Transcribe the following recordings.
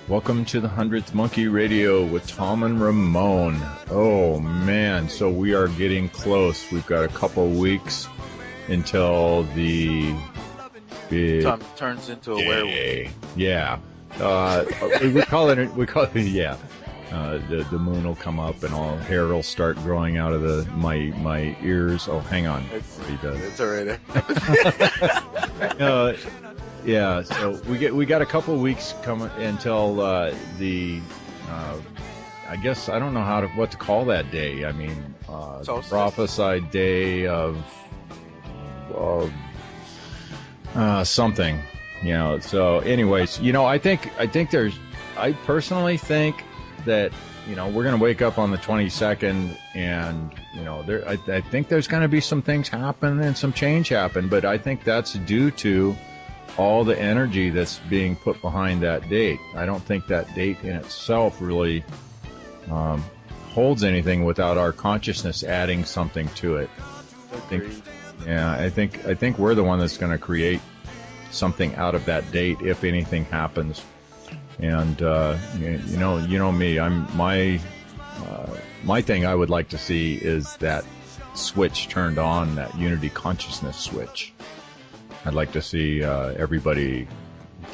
Welcome to the 100th Monkey Radio with Tom and Ramon. Oh man, so we are getting close. We've got a couple weeks until the big Tom turns into a werewolf. Yeah. We call it, yeah. The moon will come up and all hair will start growing out of my ears. Oh, hang on. It's alright. Yeah, so we got a couple weeks coming until the I guess I don't know what to call that day. I mean, the prophesied day of something, you know. So, anyways, you know, I personally think that, you know, we're gonna wake up on the 22nd, and you know, I think there's gonna be some things happen and some change happen, but I think that's due to all the energy that's being put behind that date. I don't think that date in itself really holds anything without our consciousness adding something to it. I think we're the one that's going to create something out of that date if anything happens. And you know me. My thing I would like to see is that switch turned on, that unity consciousness switch. I'd like to see everybody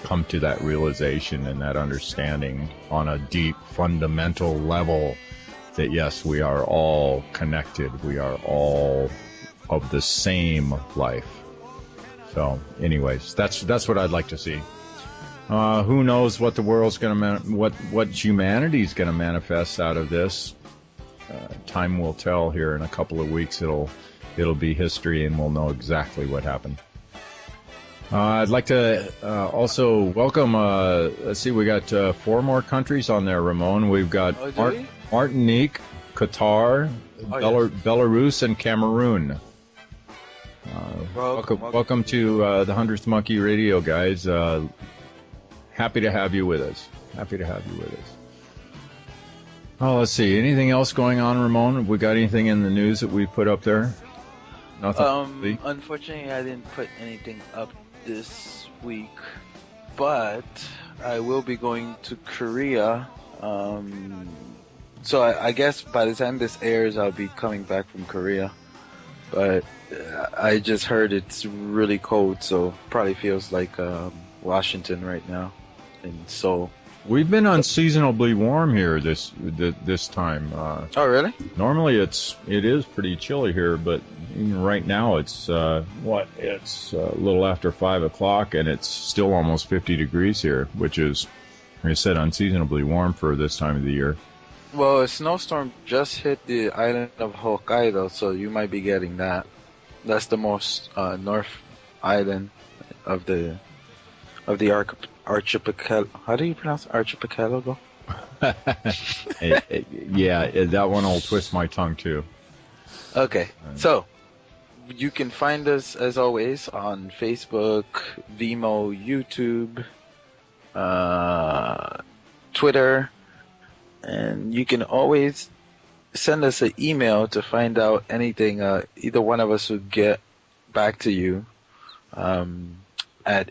come to that realization and that understanding on a deep, fundamental level that, yes, we are all connected. We are all of the same life. So, anyways, that's what I'd like to see. Who knows what the world's going to what humanity's going to manifest out of this? Time will tell. Here in a couple of weeks, it'll be history, and we'll know exactly what happened. I'd like to also welcome, let's see, we got 4 more countries on there, Ramon. We've got Martinique, Qatar, Belarus, and Cameroon. Welcome to the 100th Monkey Radio, guys. Happy to have you with us. Oh, let's see. Anything else going on, Ramon? Have we got anything in the news that we put up there? Nothing. Unfortunately, I didn't put anything up this week, but I will be going to Korea. So I guess by the time this airs, I'll be coming back from Korea. But I just heard it's really cold, so probably feels like Washington right now in Seoul. We've been unseasonably warm here this time. Oh, really? Normally it is pretty chilly here, but right now it's it's a little after 5 o'clock, and it's still almost 50 degrees here, which is, like I said, unseasonably warm for this time of the year. Well, a snowstorm just hit the island of Hokkaido, so you might be getting that. That's the most north island of the archipelago. How do you pronounce archipelago? Yeah, that one will twist my tongue too. Okay, so you can find us as always on Facebook, Vimeo, YouTube, Twitter, and you can always send us an email to find out anything. Either one of us will get back to you at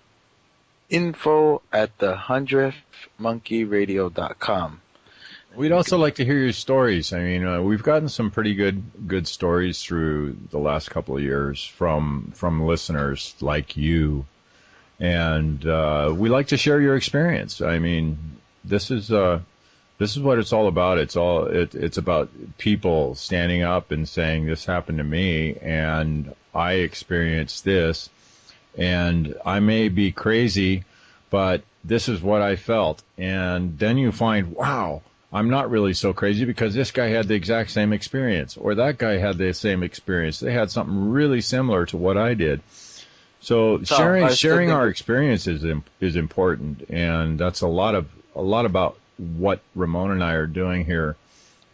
info@the100thmonkeyradio.com. We'd also like to hear your stories. I mean, we've gotten some pretty good stories through the last couple of years from listeners like you. And we like to share your experience. I mean, this is what it's all about. It's about people standing up and saying, this happened to me, and I experienced this, and I may be crazy, but this is what I felt. And then you find, wow, I'm not really so crazy because this guy had the exact same experience, or that guy had the same experience. They had something really similar to what I did. So sharing our experiences is important, and that's a lot about what Ramon and I are doing here.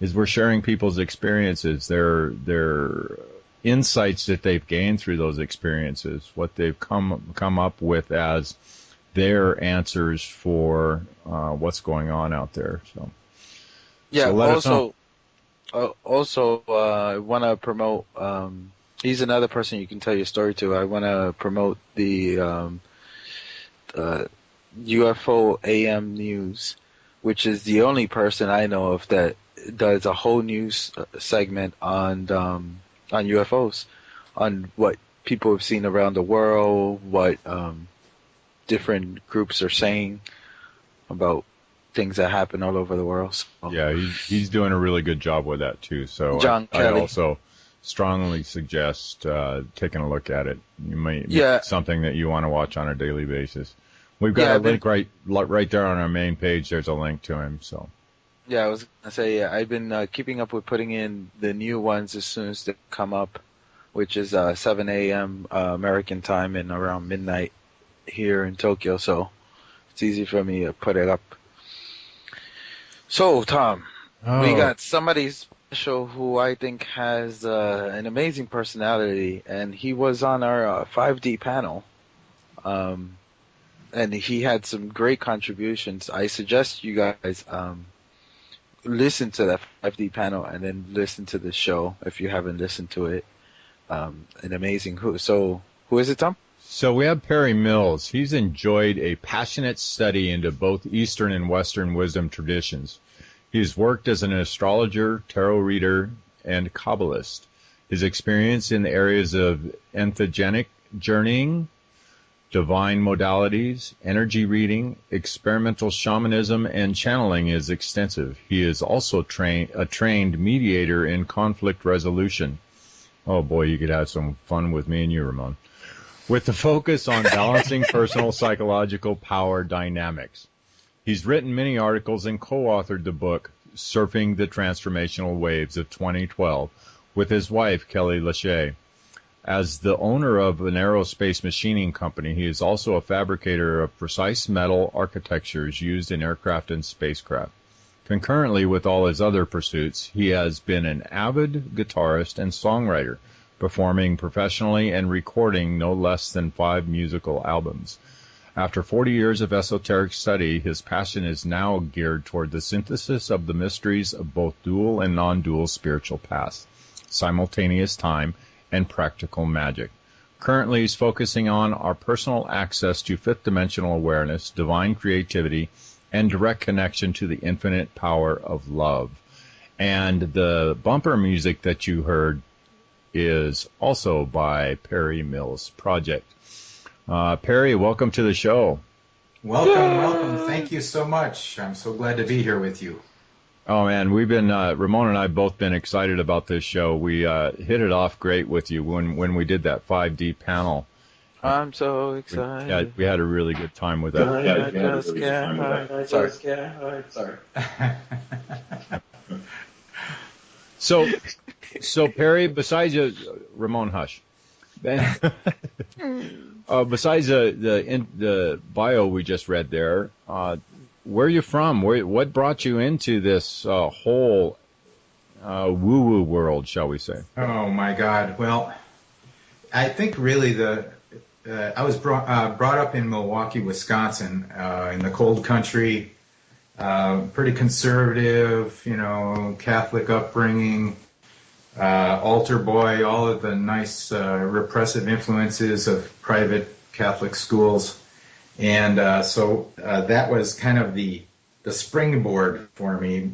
Is we're sharing people's experiences, their insights that they've gained through those experiences, what they've come up with as their answers for what's going on out there. So yeah. So also, I want to promote. He's another person you can tell your story to. I want to promote the UFO AM News, which is the only person I know of that does a whole news segment on UFOs, on what people have seen around the world, what different groups are saying about things that happen all over the world. So, yeah, he's doing a really good job with that too. So John Kelly. I also strongly suggest taking a look at it. You might something that you want to watch on a daily basis. We've got a link right there on our main page. There's a link to him. So yeah, I was gonna say I've been keeping up with putting in the new ones as soon as they come up, which is 7 a.m. American time and around midnight here in Tokyo. So it's easy for me to put it up. So Tom, we got somebody special who I think has an amazing personality, and he was on our 5D panel. And he had some great contributions. I suggest you guys listen to that 5D panel and then listen to the show if you haven't listened to it. An amazing who is it, Tom? So we have Perry Mills. He's enjoyed a passionate study into both Eastern and Western wisdom traditions. He's worked as an astrologer, tarot reader, and cabalist. His experience in the areas of entheogenic journeying, divine modalities, energy reading, experimental shamanism, and channeling is extensive. He is also a trained mediator in conflict resolution. Oh boy, you could have some fun with me and you, Ramon. With the focus on balancing personal psychological power dynamics. He's written many articles and co-authored the book Surfing the Transformational Waves of 2012 with his wife, Kelly Lachey. As the owner of an aerospace machining company, he is also a fabricator of precise metal architectures used in aircraft and spacecraft. Concurrently with all his other pursuits, he has been an avid guitarist and songwriter, performing professionally and recording no less than 5 musical albums. After 40 years of esoteric study, his passion is now geared toward the synthesis of the mysteries of both dual and non-dual spiritual paths, simultaneous time, and practical magic. Currently, he's focusing on our personal access to fifth-dimensional awareness, divine creativity, and direct connection to the infinite power of love. And the bumper music that you heard is also by Perry Mills Project. Perry, welcome to the show. Welcome. Thank you so much. I'm so glad to be here with you. Oh, man, we've been, Ramon and I both been excited about this show. We hit it off great with you when we did that 5D panel. I'm so excited. We had a really good time with that. Sorry. So Perry, besides Ramon, hush. Besides the bio we just read there, where are you from? What brought you into this whole woo-woo world, shall we say? Oh my God! Well, I think really I was brought up in Milwaukee, Wisconsin, in the cold country, pretty conservative, Catholic upbringing. Altar boy, all of the nice repressive influences of private Catholic schools. And so that was kind of the springboard for me.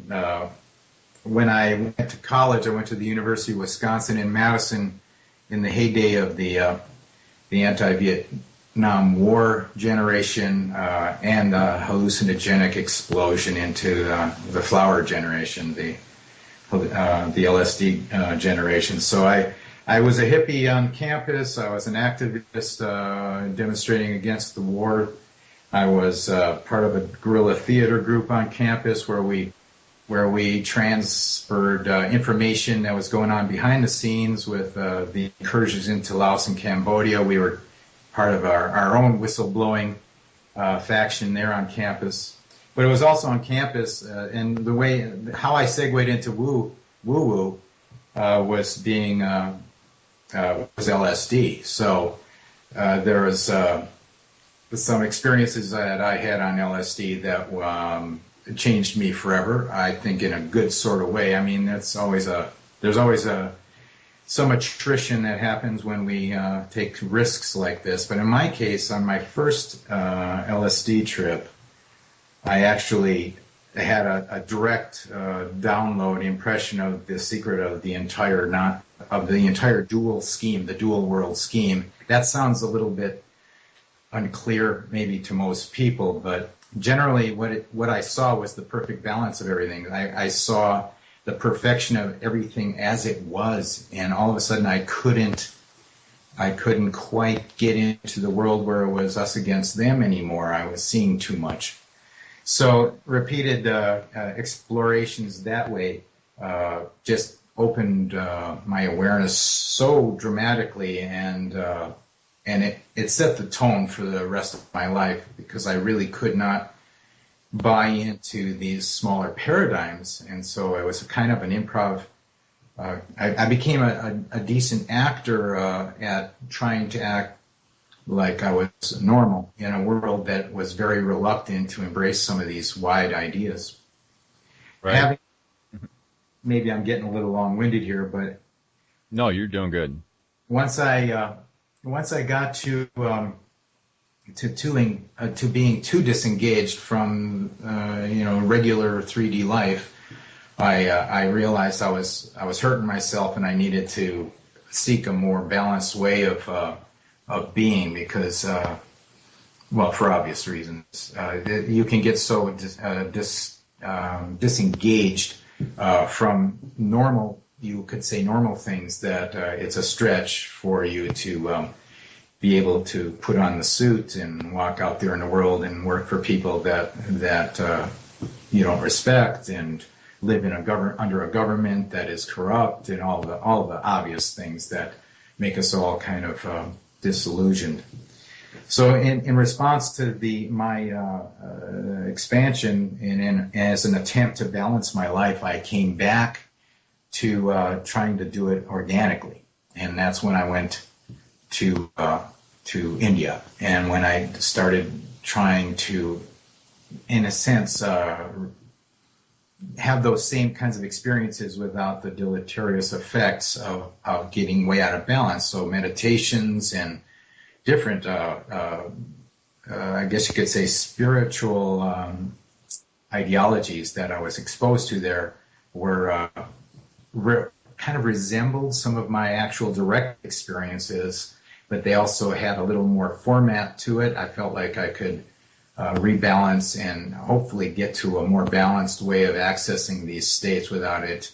When I went to college, I went to the University of Wisconsin in Madison in the heyday of the anti-Viet Vietnam War generation and hallucinogenic explosion into the flower generation, the LSD generation. So I was a hippie on campus. I was an activist demonstrating against the war. I was part of a guerrilla theater group on campus where we transferred information that was going on behind the scenes with the incursions into Laos and Cambodia. We were part of our own whistleblowing faction there on campus. But it was also on campus, and the way how I segued into woo-woo was being was LSD. So there was some experiences that I had on LSD that changed me forever. I think in a good sort of way. I mean, there's always some attrition that happens when we take risks like this. But in my case, on my first LSD trip, I actually had a direct download impression of the secret of the entire dual scheme, the dual world scheme. That sounds a little bit unclear maybe to most people, but generally what I saw was the perfect balance of everything. I saw the perfection of everything as it was, and all of a sudden I couldn't quite get into the world where it was us against them anymore. I was seeing too much. So repeated explorations that way just opened my awareness so dramatically, and it set the tone for the rest of my life, because I really could not buy into these smaller paradigms, and so it was kind of an improv. I became a decent actor at trying to act like I was normal in a world that was very reluctant to embrace some of these wide ideas. Right. Maybe I'm getting a little long-winded here, but no, you're doing good. Once I got to being too disengaged from regular 3D life, I realized I was hurting myself, and I needed to seek a more balanced way of being, because for obvious reasons, you can get so disengaged from normal, you could say normal things, that it's a stretch for you to be able to put on the suit and walk out there in the world and work for people that you don't respect, and live in under a government that is corrupt, and all the obvious things that make us all kind of disillusioned. So in response to my expansion, and as an attempt to balance my life, I came back to trying to do it organically, and that's when I went to India, and when I started trying to, in a sense, have those same kinds of experiences without the deleterious effects of getting way out of balance. So meditations and different, I guess you could say, spiritual ideologies that I was exposed to there were kind of resembled some of my actual direct experiences, but they also had a little more format to it. I felt like I could rebalance and hopefully get to a more balanced way of accessing these states without it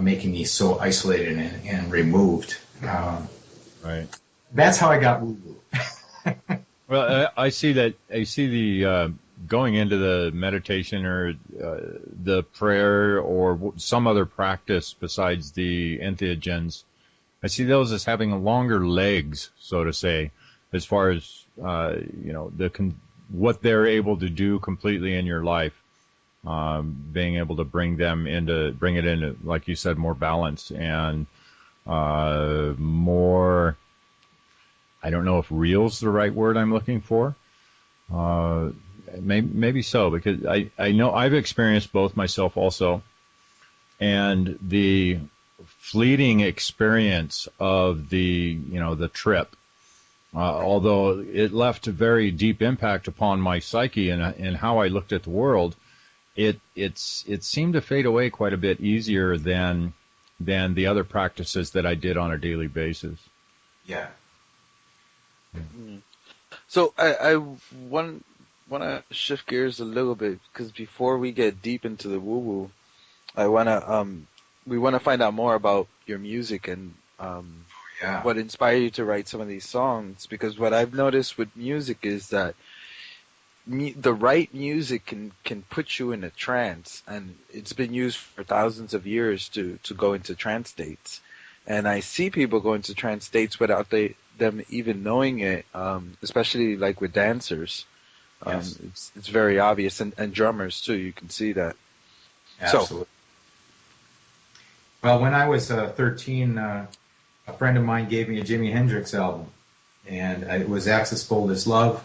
making me so isolated and removed. Right. That's how I got woo-woo. Well, I see the going into the meditation or the prayer or some other practice besides the entheogens. I see those as having longer legs, so to say, as far as what they're able to do completely in your life, being able to bring it into, like you said, more balance and more. I don't know if real's the right word I'm looking for. Maybe so, because I know I've experienced both myself also, and the fleeting experience of the trip, although it left a very deep impact upon my psyche and how I looked at the world, it seemed to fade away quite a bit easier than the other practices that I did on a daily basis. Yeah. So I want to shift gears a little bit because before we get deep into the woo woo, I wanna we want to find out more about your music and Yeah. what inspired you to write some of these songs. Because what I've noticed with music is that the right music can put you in a trance, and it's been used for thousands of years to go into trance states. And I see people go into trance states without them even knowing it, especially like with dancers. Yes. It's very obvious, and drummers too. You can see that. Absolutely. Well, when I was 13, a friend of mine gave me a Jimi Hendrix album, and it was Axis Bold as Love,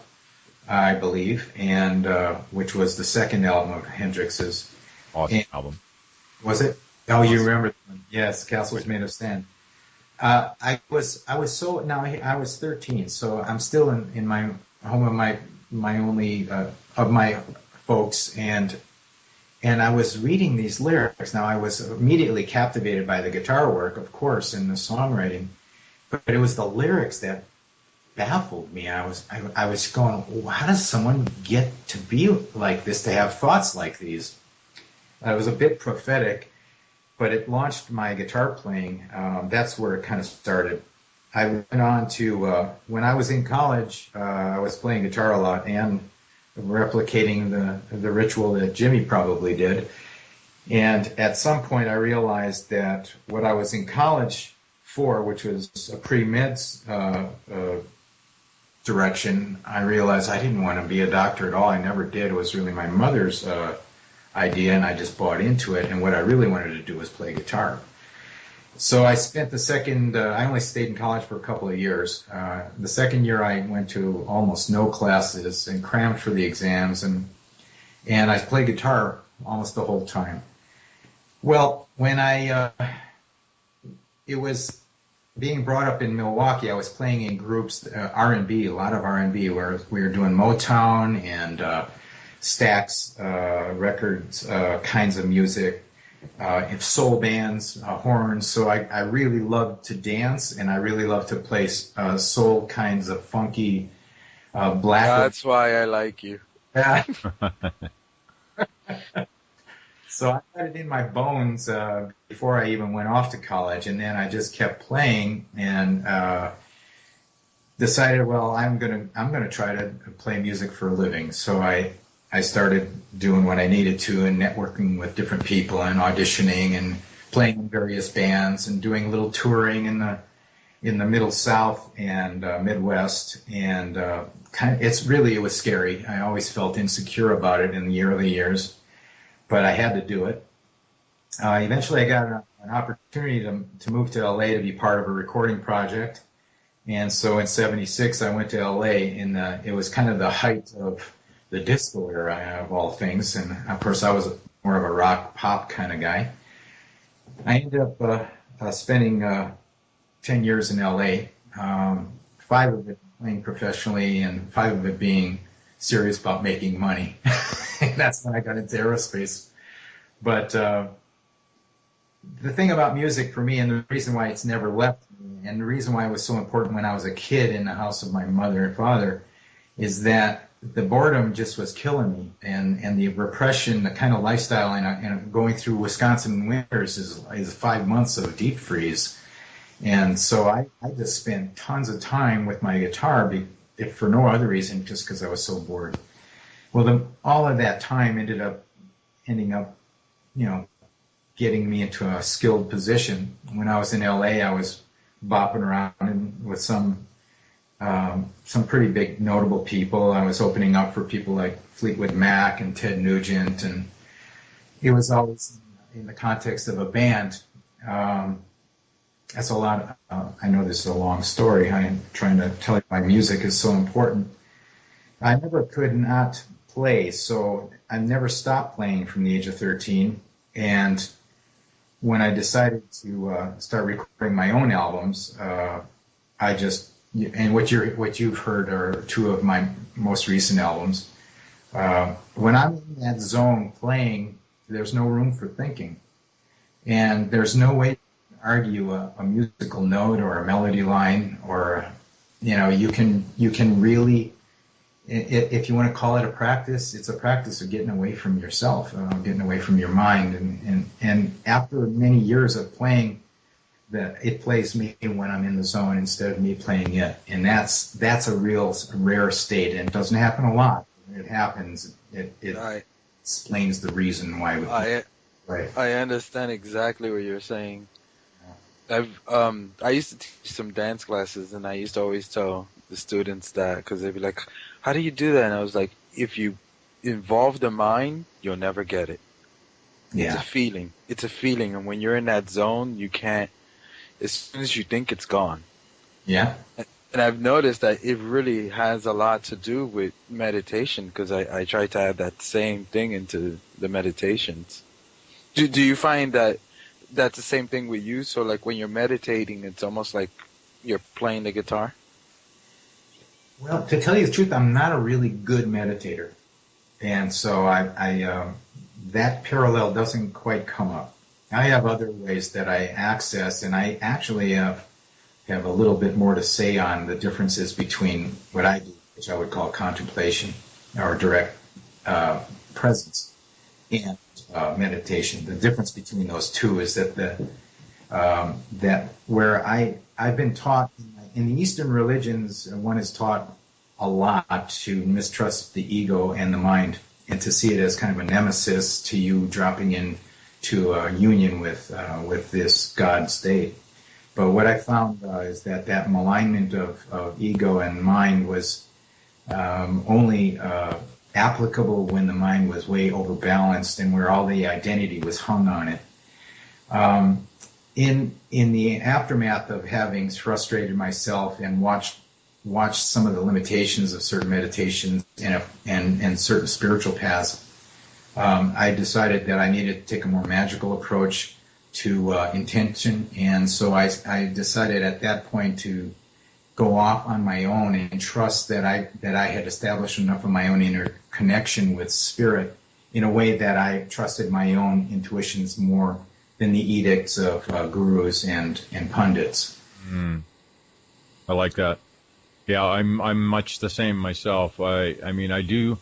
I believe, and which was the second album of Hendrix's. Awesome And- album. Was it? Oh, you remember? Yes, Castles Made of Sand. I was 13, so I'm still in my home of my only of my folks, and I was reading these lyrics. Now I was immediately captivated by the guitar work, of course, and the songwriting, but it was the lyrics that baffled me. I was going, well, how does someone get to be like this, to have thoughts like these? It was a bit prophetic, but it launched my guitar playing. That's where it kind of started. I went on to, when I was in college, I was playing guitar a lot and replicating the ritual that Jimmy probably did. And at some point I realized that what I was in college for, which was a pre-meds direction, I realized I didn't want to be a doctor at all. I never did. It was really my mother's idea, and I just bought into it. And what I really wanted to do was play guitar. So I spent the second, I only stayed in college for a couple of years. The second year I went to almost no classes and crammed for the exams, and I played guitar almost the whole time. Well, when it was being brought up in Milwaukee, I was playing in groups, R&B, a lot of R&B, where we were doing Motown and Stax records, kinds of music, soul bands, horns. So I really loved to dance, and I really loved to play soul kinds of funky black. That's why I like you. So I had it in my bones before I even went off to college, and then I just kept playing and decided, well, I'm gonna try to play music for a living. So I started doing what I needed to and networking with different people and auditioning and playing in various bands and doing a little touring in the Middle South and Midwest, and it was scary. I always felt insecure about it in the early years, but I had to do it. Eventually, I got an opportunity to move to LA to be part of a recording project, and so in '76 I went to LA. It was kind of the height of the disco era, of all things, and of course I was more of a rock pop kind of guy. I ended up spending 10 years in LA, 5 of it playing professionally and 5 of it being serious about making money. That's when I got into aerospace. But the thing about music for me, and the reason why it's never left me, and the reason why it was so important when I was a kid in the house of my mother and father, is that the boredom just was killing me, and the repression, the kind of lifestyle, and going through Wisconsin winters is 5 months of deep freeze. And so I just spent tons of time with my guitar, if for no other reason, just because I was so bored. Well, all of that time ending up, getting me into a skilled position. When I was in LA, I was bopping around with some pretty big notable people. I was opening up for people like Fleetwood Mac and Ted Nugent, and it was always in the context of a band. That's a lot. I know this is a long story. I'm trying to tell you why music is so important. I never could not play, so I never stopped playing from the age of 13. And when I decided to start recording my own albums, and what you've heard are 2 of my most recent albums. When I'm in that zone playing, there's no room for thinking, and there's no way argue a musical note or a melody line, or you can really if you want to call it a practice, it's a practice of getting away from yourself, getting away from your mind. And after many years of playing, it plays me when I'm in the zone instead of me playing it. And that's a real rare state, and it doesn't happen a lot. When it happens, it explains the reason why. I understand exactly what you're saying. I used to teach some dance classes, and I used to always tell the students that, because they'd be like, "How do you do that?" And I was like, "If you involve the mind, you'll never get it. Yeah. It's a feeling. It's a feeling, and when you're in that zone, you can't. As soon as you think, it's gone." Yeah. And I've noticed that it really has a lot to do with meditation, because I try to add that same thing into the meditations. Do you find that that's the same thing with you? So like when you're meditating, it's almost like you're playing the guitar? Well, to tell you the truth, I'm not a really good meditator. And so that parallel doesn't quite come up. I have other ways that I access, and I actually have a little bit more to say on the differences between what I do, which I would call contemplation or direct presence, and meditation. The difference between those two is that that where I've been taught in the Eastern religions, one is taught a lot to mistrust the ego and the mind, and to see it as kind of a nemesis to you dropping into a union with this God state. But what I found is that malignment of ego and mind was only applicable when the mind was way overbalanced and where all the identity was hung on it. In the aftermath of having frustrated myself and watched some of the limitations of certain meditations and certain spiritual paths, I decided that I needed to take a more magical approach to intention, and so I decided at that point to go off on my own and trust that I had established enough of my own inner connection with spirit in a way that I trusted my own intuitions more than the edicts of gurus and pundits. I like that. Yeah, I'm much the same myself. I mean, I do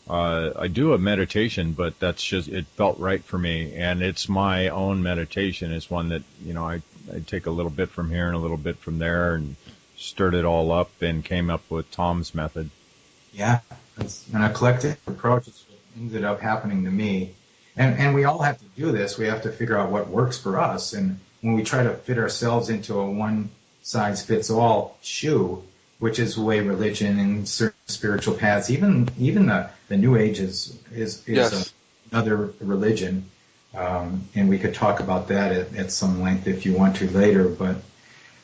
a meditation, but that's just, it felt right for me, and it's my own meditation. It's one that, I take a little bit from here and a little bit from there and stirred it all up and came up with Tom's method. Yeah, it's an eclectic approach. It's what ended up happening to me. And we all have to do this. We have to figure out what works for us. And when we try to fit ourselves into a one-size-fits-all shoe, which is the way religion and certain spiritual paths, even the New Age is yes, another religion. And we could talk about that at some length if you want to later. But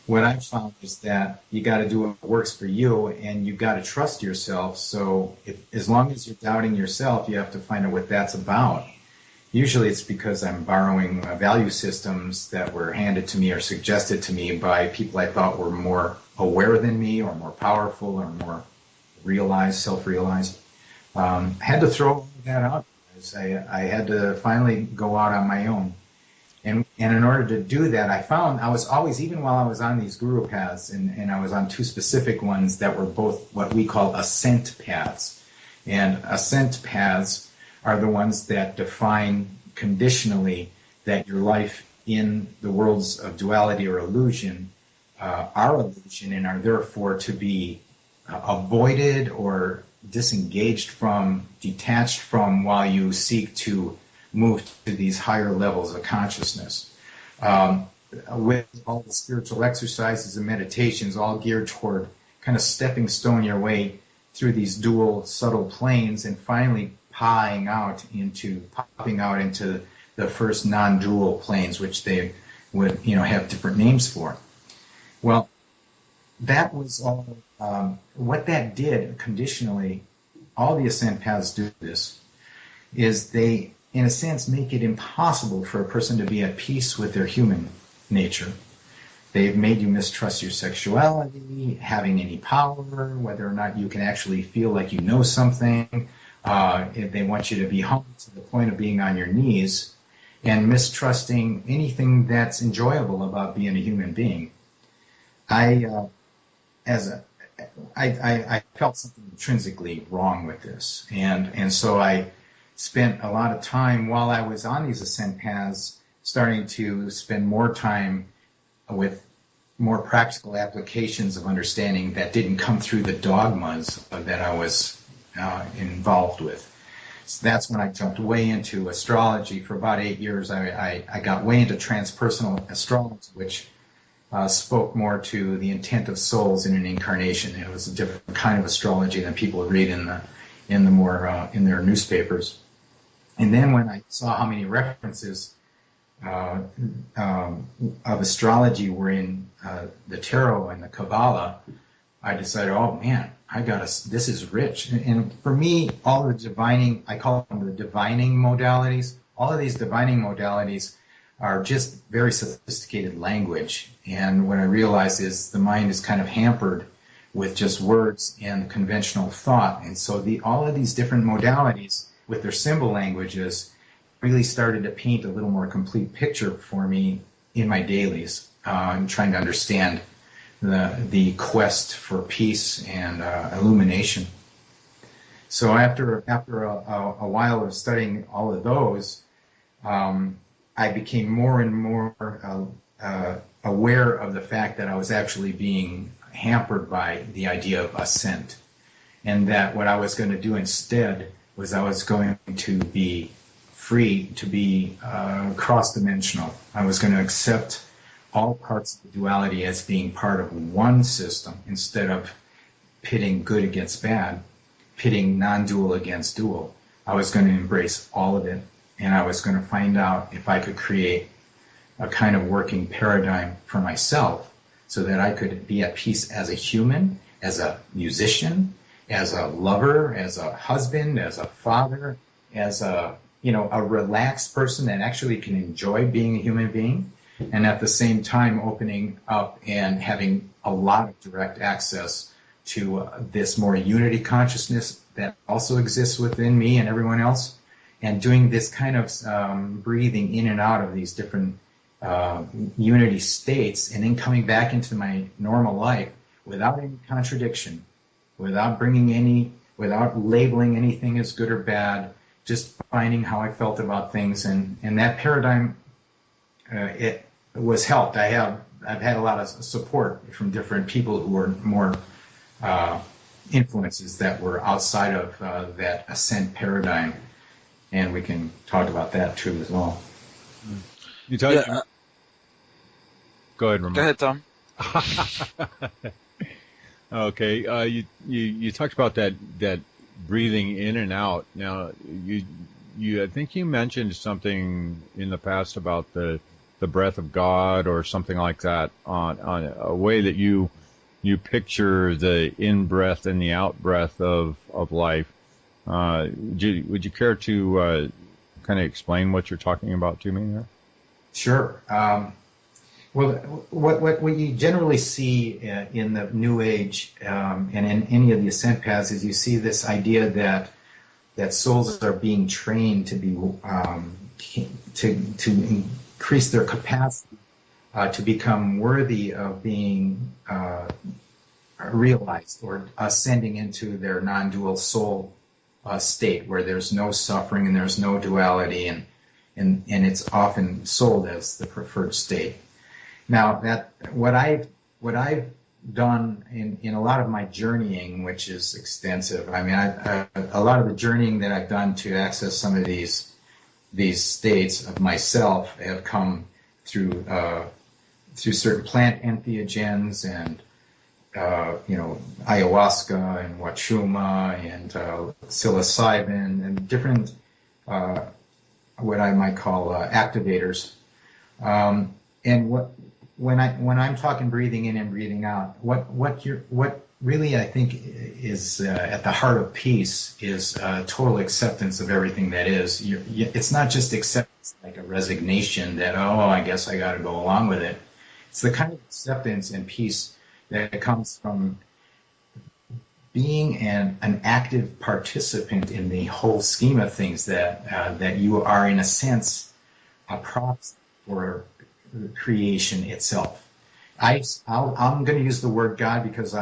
what I've found is that you got to do what works for you, and you got to trust yourself. So as long as you're doubting yourself, you have to find out what that's about. Usually it's because I'm borrowing value systems that were handed to me or suggested to me by people I thought were more aware than me or more powerful or more realized, self-realized. I had to throw that out. I had to finally go out on my own. And in order to do that, I found I was always, even while I was on these guru paths, and I was on two specific ones that were both what we call ascent paths. And ascent paths are the ones that define conditionally that your life in the worlds of duality or illusion are illusion and are therefore to be avoided or disengaged from, detached from, while you seek to move to these higher levels of consciousness. With all the spiritual exercises and meditations all geared toward kind of stepping stone your way through these dual subtle planes and finally popping out into the first non-dual planes, which they would have different names for. Well, that was all. What that did conditionally, all the ascent paths do this, is they, in a sense, make it impossible for a person to be at peace with their human nature. They've made you mistrust your sexuality, having any power, whether or not you can actually feel like you know something. If they want you to be humble to the point of being on your knees and mistrusting anything that's enjoyable about being a human being. As I felt something intrinsically wrong with this, and so I spent a lot of time while I was on these ascent paths, starting to spend more time with more practical applications of understanding that didn't come through the dogmas that I was involved with. So that's when I jumped way into astrology. For about 8 years, I got way into transpersonal astrology, which spoke more to the intent of souls in an incarnation. It was a different kind of astrology than people read in their newspapers. And then when I saw how many references of astrology were in the tarot and the Kabbalah, I decided, oh man, this is rich. And for me, all the divining, I call them the divining modalities. All of these divining modalities are just very sophisticated language. And what I realized is the mind is kind of hampered with just words and conventional thought. And so all of these different modalities with their symbol languages really started to paint a little more complete picture for me in my dailies. I'm trying to understand the quest for peace and illumination. So after a while of studying all of those, I became more and more aware of the fact that I was actually being hampered by the idea of ascent, and that what I was going to do instead was I was going to be free to be cross-dimensional. I was going to accept all parts of the duality as being part of one system instead of pitting good against bad, pitting non-dual against dual. I was going to embrace all of it, and I was going to find out if I could create a kind of working paradigm for myself so that I could be at peace as a human, as a musician, as a lover, as a husband, as a father, as a relaxed person that actually can enjoy being a human being, and at the same time opening up and having a lot of direct access to this more unity consciousness that also exists within me and everyone else, and doing this kind of breathing in and out of these different unity states, and then coming back into my normal life without any contradiction, without labeling anything as good or bad, just finding how I felt about things, and that paradigm, it was helped. I've had a lot of support from different people who were more influences that were outside of that ascent paradigm, and we can talk about that too as well. Go ahead, Ramon. Go ahead, Tom. Okay, you talked about that breathing in and out. Now, I think you mentioned something in the past about the breath of God or something like that, on a way that you picture the in breath and the out breath of life. Would you care to kind of explain what you're talking about to me there? Sure. Well, what you generally see in the New Age and in any of the ascent paths is you see this idea that souls are being trained to be to increase their capacity to become worthy of being realized or ascending into their non-dual soul state, where there's no suffering and there's no duality, and it's often sold as the preferred state. Now, what I've done in a lot of my journeying, which is extensive. I mean, a lot of the journeying that I've done to access some of these states of myself have come through certain plant entheogens and ayahuasca and wachuma and psilocybin and different what I might call activators. And when I'm talking breathing in and breathing out, what really I think is at the heart of peace is total acceptance of everything that is. It's not just acceptance like a resignation that, I guess I got to go along with it. It's the kind of acceptance and peace that comes from being an active participant in the whole scheme of things, that you are in a sense a proxy for creation itself. I'm going to use the word God because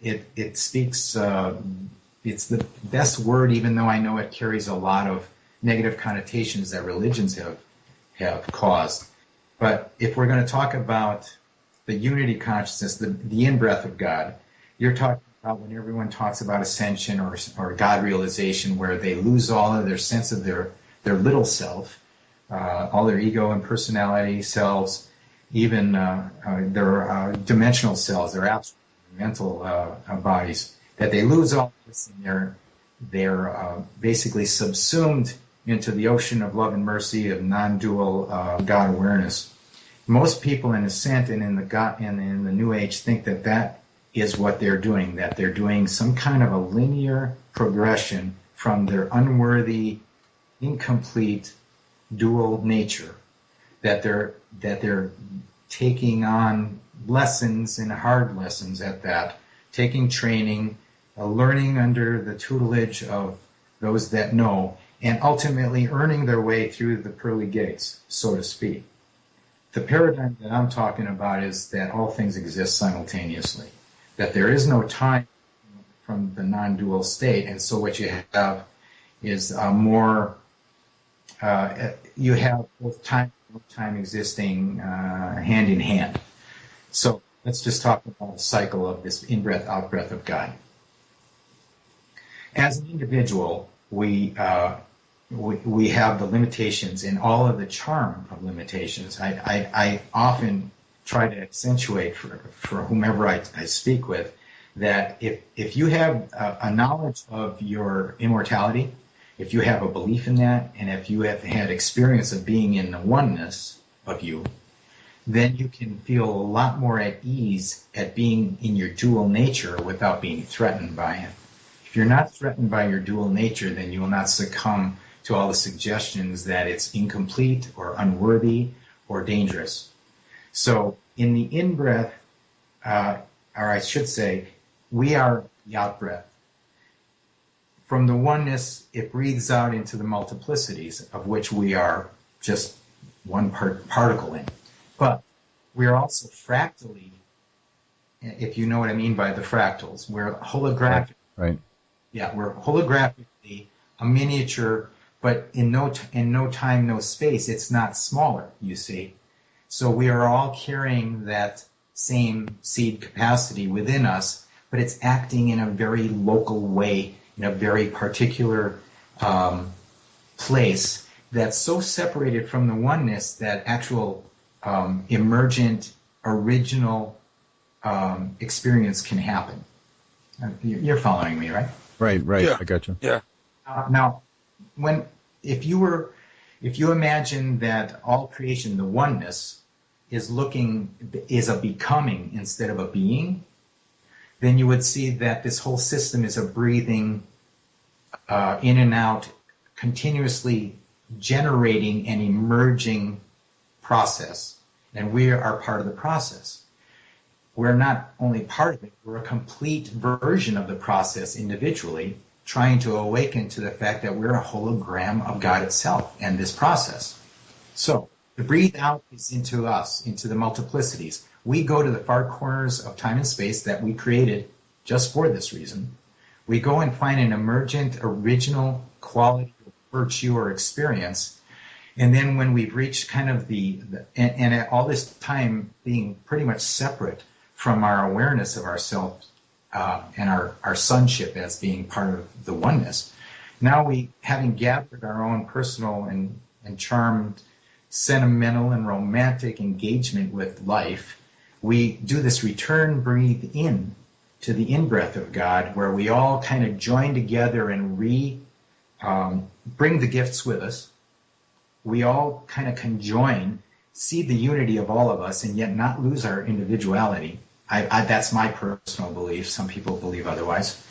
it speaks. It's the best word, even though I know it carries a lot of negative connotations that religions have caused. But if we're going to talk about the unity consciousness, the in-breath of God, you're talking about when everyone talks about ascension or God realization, where they lose all of their sense of their little self, all their ego and personality selves, even their dimensional selves, their abstract mental bodies, that they lose all this and they're basically subsumed into the ocean of love and mercy of non-dual God awareness. Most people in Ascent and in the God and in the New Age think that is what they're doing, that they're doing some kind of a linear progression from their unworthy, incomplete, dual nature, that they're taking on lessons and hard lessons at that, taking training, learning under the tutelage of those that know, and ultimately earning their way through the pearly gates, so to speak. The paradigm that I'm talking about is that all things exist simultaneously, that there is no time from the non-dual state, and so what you have is you have both time and time existing hand in hand. So let's just talk about the cycle of this in-breath, out-breath of God. As an individual, we have the limitations and all of the charm of limitations. I often try to accentuate for whomever I speak with that if you have a knowledge of your immortality, if you have a belief in that, and if you have had experience of being in the oneness of you, then you can feel a lot more at ease at being in your dual nature without being threatened by it. If you're not threatened by your dual nature, then you will not succumb to all the suggestions that it's incomplete or unworthy or dangerous. So in the in-breath, or I should say, we are the out-breath. From the oneness, it breathes out into the multiplicities, of which we are just one particle in. But we are also fractally, if you know what I mean by the fractals, we're holographic. Right. Yeah, we're holographically a miniature, but in no time, no space, it's not smaller, you see. So we are all carrying that same seed capacity within us, but it's acting in a very local way, in a very particular place that's so separated from the oneness that actual emergent, original experience can happen. You're following me, right? Right. Yeah. I got you. Yeah. Now, if you imagine that all creation, the oneness, is a becoming instead of a being, then you would see that this whole system is a breathing in and out, continuously generating and emerging process. And we are part of the process. We're not only part of it, we're a complete version of the process individually, trying to awaken to the fact that we're a hologram of God itself and this process. So, to breathe out is into us, into the multiplicities. We go to the far corners of time and space that we created just for this reason. We go and find an emergent, original quality, virtue, or experience. And then when we've reached kind of and at all this time being pretty much separate from our awareness of ourselves and our sonship as being part of the oneness, now we, having gathered our own personal and charmed, sentimental and romantic engagement with life, we do this return breathe in to the in-breath of God, where we all kind of join together and bring the gifts with us. We all kind of conjoin, see the unity of all of us, and yet not lose our individuality. That's my personal belief. Some people believe otherwise.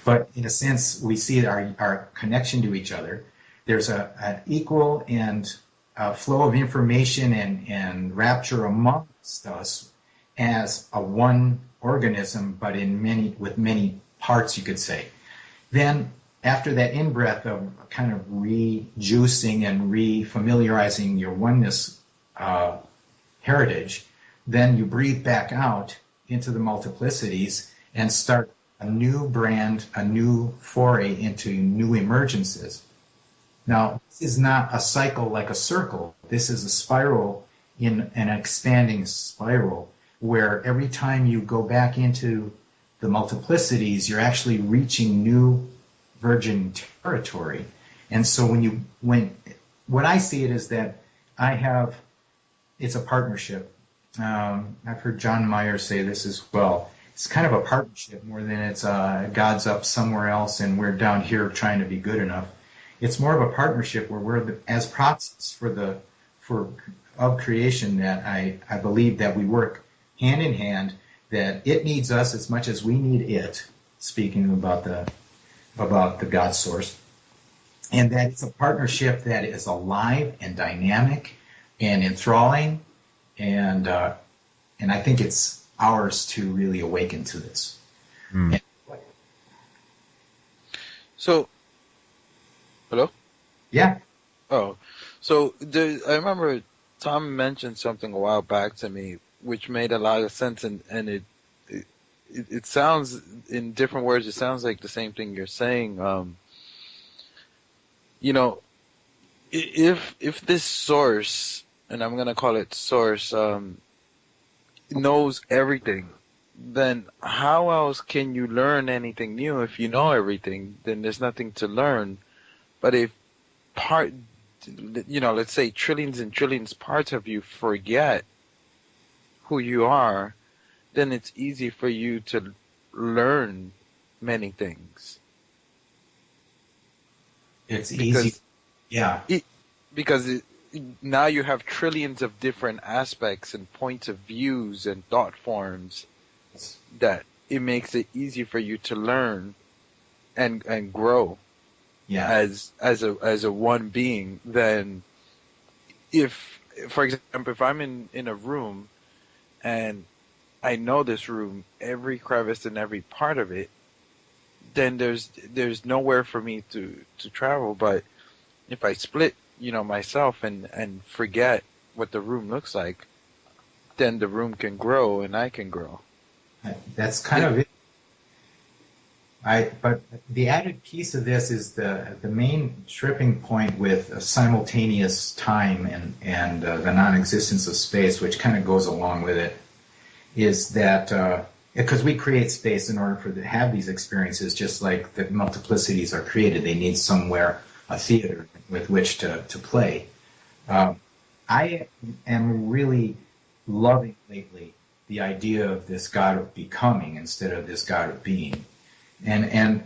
But in a sense, we see our connection to each other. There's an equal and flow of information and rapture amongst us as a one organism, but with many parts, you could say. Then, after that in-breath of kind of re-juicing and re-familiarizing your oneness heritage, then you breathe back out into the multiplicities and start a new brand, a new foray into new emergences. Now, this is not a cycle like a circle. This is a spiral in an expanding spiral where every time you go back into the multiplicities, you're actually reaching new virgin territory. And so what I see it is that it's a partnership. I've heard John Mayer say this as well. It's kind of a partnership more than it's God's up somewhere else and we're down here trying to be good enough. It's more of a partnership where we're as proxies of creation that I believe that we work hand in hand, that it needs us as much as we need it, speaking about the God source, and that it's a partnership that is alive and dynamic and enthralling, and I think it's ours to really awaken to this. Mm. So, hello? Yeah. Oh, so I remember Tom mentioned something a while back to me, which made a lot of sense, and it sounds, in different words, it sounds like the same thing you're saying. If this source, and I'm gonna call it source, knows everything, then how else can you learn anything new? If you know everything, then there's nothing to learn. But if let's say trillions and trillions parts of you forget who you are, then it's easy for you to learn many things. It's easy. Yeah. Because now you have trillions of different aspects and points of views and thought forms that it makes it easy for you to learn and grow. Yeah. As a one being. Then if, for example, if I'm in a room and I know this room, every crevice and every part of it, then there's nowhere for me to travel. But if I split, myself and forget what the room looks like, then the room can grow and I can grow. That's kind of it. But the added piece of this is the main tripping point with simultaneous time and the non-existence of space, which kind of goes along with it, is that because we create space in order to have these experiences, just like the multiplicities are created. They need somewhere, a theater with which to play. I am really loving lately the idea of this God of becoming instead of this God of being.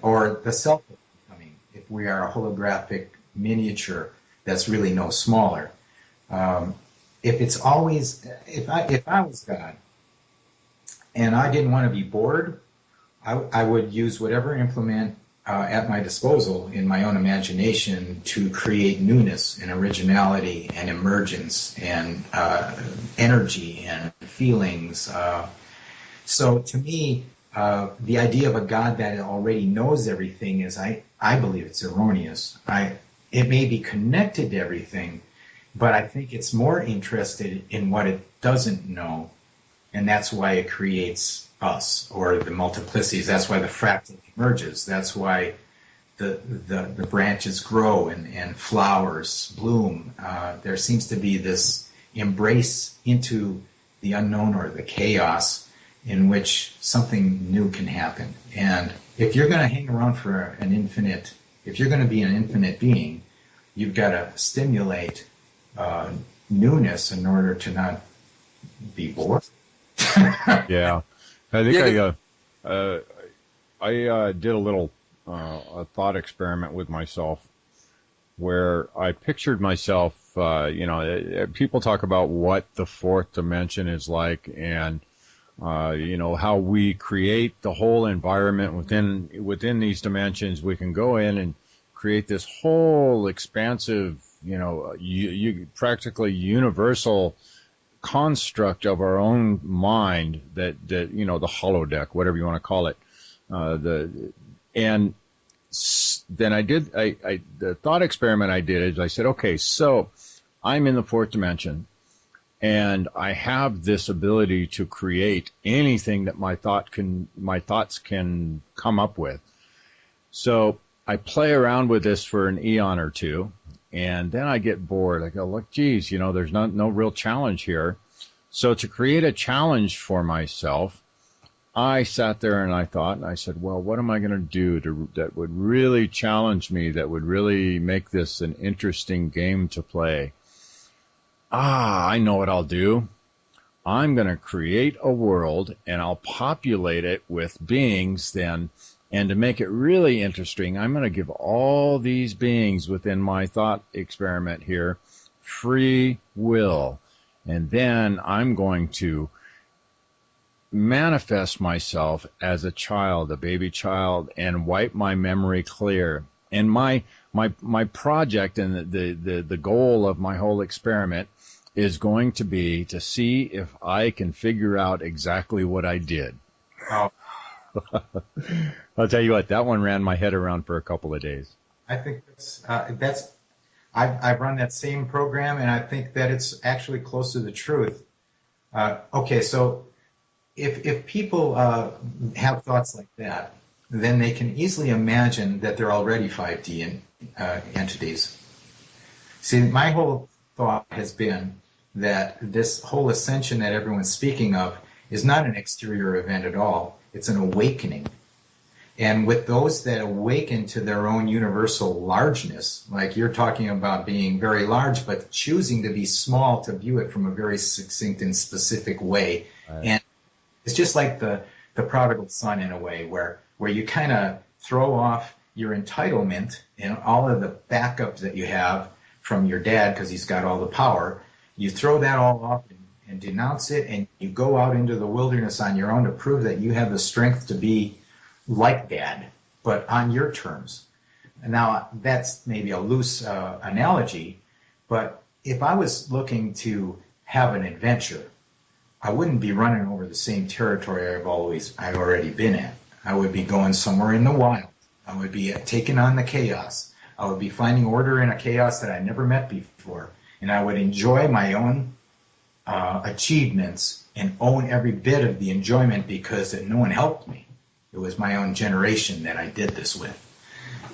Or the self of becoming, if we are a holographic miniature that's really no smaller. If I was God and I didn't want to be bored, I would use whatever implement at my disposal in my own imagination to create newness and originality and emergence and energy and feelings. So to me, the idea of a God that already knows everything is, I believe it's erroneous. It may be connected to everything, but I think it's more interested in what it doesn't know, and that's why it creates us, or the multiplicities. That's why the fractal emerges. That's why the branches grow and flowers bloom. There seems to be this embrace into the unknown or the chaos in which something new can happen. And if you're going to hang around for if you're going to be an infinite being, you've got to stimulate newness in order to not be bored. Yeah. I think I did a little a thought experiment with myself where I pictured myself, people talk about what the fourth dimension is like, and how we create the whole environment within these dimensions. We can go in and create this whole expansive, practically universal construct of our own mind that the holodeck, whatever you want to call it. And then the thought experiment I did is I said, okay, so I'm in the fourth dimension. And I have this ability to create anything that my thoughts can come up with. So I play around with this for an eon or two, and then I get bored. I go, look, geez, there's no real challenge here. So to create a challenge for myself, I sat there and I thought, and I said, well, what am I going to do that would really challenge me, that would really make this an interesting game to play? I know what I'll do. I'm going to create a world, and I'll populate it with beings then. And to make it really interesting, I'm going to give all these beings within my thought experiment here free will. And then I'm going to manifest myself as a child, a baby child, and wipe my memory clear. And my project and the goal of my whole experiment is going to be to see if I can figure out exactly what I did. Oh. I'll tell you what, that one ran my head around for a couple of days. I think I've run that same program, and I think that it's actually close to the truth. Okay, so if people have thoughts like that, then they can easily imagine that they're already 5D entities. See, my whole thought has been that this whole ascension that everyone's speaking of is not an exterior event at all. It's an awakening. And with those that awaken to their own universal largeness, like you're talking about being very large, but choosing to be small to view it from a very succinct and specific way. Right. And it's just like the prodigal son in a way, where you kind of throw off your entitlement and all of the backup that you have from your dad because he's got all the power. You throw that all off and denounce it, and you go out into the wilderness on your own to prove that you have the strength to be like dad, but on your terms. Now, that's maybe a loose analogy, but if I was looking to have an adventure, I wouldn't be running over the same territory I've already been at. I would be going somewhere in the wild. I would be taking on the chaos. I would be finding order in a chaos that I never met before, and I would enjoy my own achievements and own every bit of the enjoyment because no one helped me. It was my own generation that I did this with.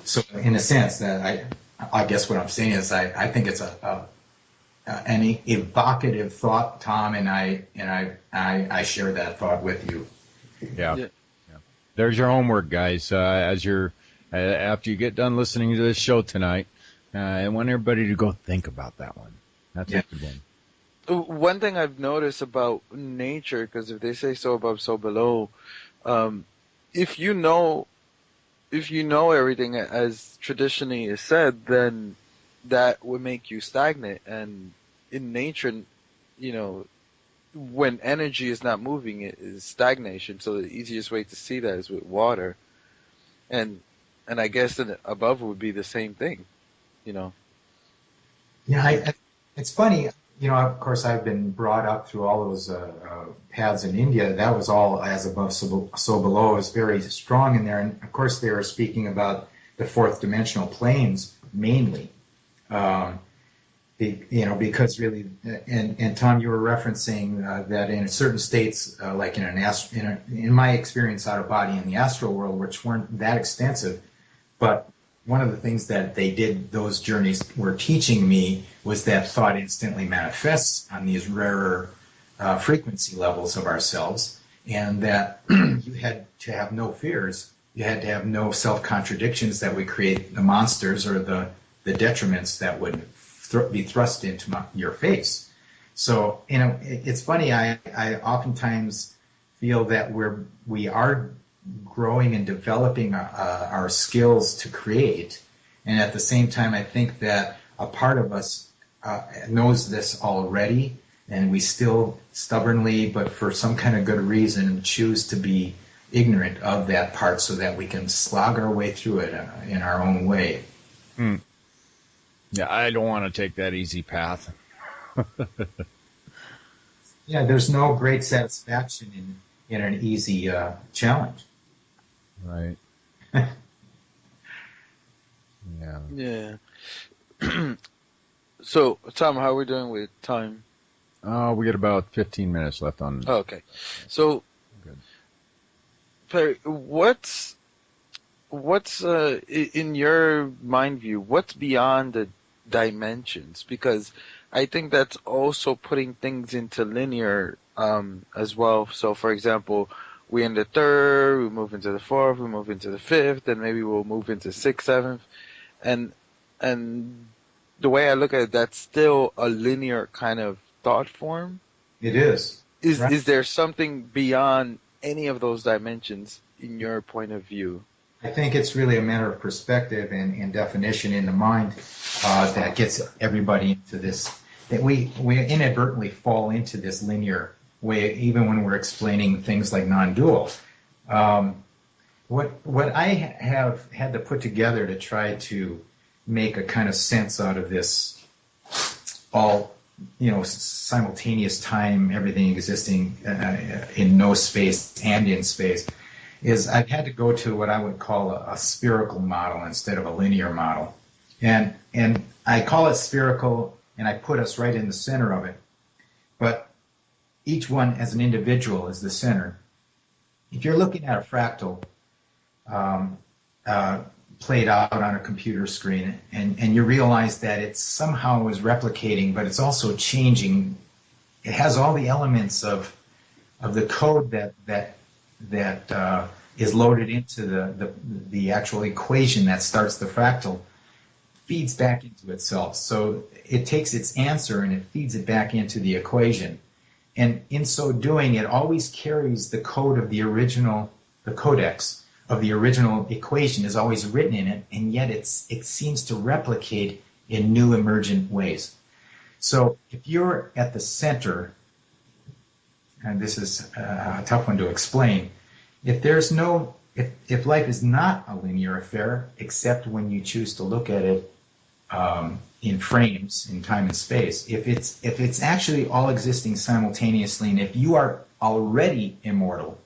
So in a sense, that I guess what I'm saying is I think it's an evocative thought, Tom, and I share that thought with you. Yeah. There's your homework, guys. After you get done listening to this show tonight, I want everybody to go think about that one. That's a good one. One thing I've noticed about nature, because if they say so above, so below, if you know everything as traditionally is said, then that would make you stagnant. And in nature, when energy is not moving, it is stagnation. So the easiest way to see that is with water, and I guess that above would be the same thing, Yeah, it's funny. Of course, I've been brought up through all those paths in India. That was all as above, so below. It was very strong in there. And, of course, they were speaking about the fourth dimensional planes mainly. Because really, and Tom, you were referencing that in certain states, like in my experience out of body in the astral world, which weren't that extensive, but one of the things that they did, those journeys were teaching me, was that thought instantly manifests on these rarer frequency levels of ourselves, and that you had to have no fears. You had to have no self-contradictions that would create the monsters or the detriments that would be thrust into your face. So, it's funny, I oftentimes feel that we are growing and developing our skills to create, and at the same time I think that a part of us knows this already, and we still stubbornly, but for some kind of good reason, choose to be ignorant of that part so that we can slog our way through it in our own way. Yeah, I don't want to take that easy path. Yeah, there's no great satisfaction in an easy challenge. Right. Yeah. So, Tom, how are we doing with time? We got about 15 minutes left on. Oh, okay. So, Good. Perry, what's in your mind view, what's beyond the dimensions? Because I think that's also putting things into linear as well. So, for example, we in the third, we move into the fourth, we move into the fifth, and maybe we'll move into sixth, seventh, and the way I look at it, that's still a linear kind of thought form. It is. Right. Is there something beyond any of those dimensions in your point of view? I think it's really a matter of perspective and definition in the mind that gets everybody into this. That we inadvertently fall into this linear way, even when we're explaining things like non-dual. What I have had to put together to try to make a kind of sense out of this all, simultaneous time, everything existing in no space and in space, is I've had to go to what I would call a spherical model instead of a linear model. And I call it spherical, and I put us right in the center of it. But each one as an individual is the center. If you're looking at a fractal played out on a computer screen, and you realize that it somehow is replicating, but it's also changing. It has all the elements of the code that is loaded into the actual equation that starts the fractal, feeds back into itself. So it takes its answer and it feeds it back into the equation. And in so doing, it always carries the code of the original, the codex of the original equation is always written in it, and yet it seems to replicate in new emergent ways. So if you're at the center, and this is a tough one to explain, if life is not a linear affair, except when you choose to look at it in frames, in time and space, if it's actually all existing simultaneously, and if you are already immortal,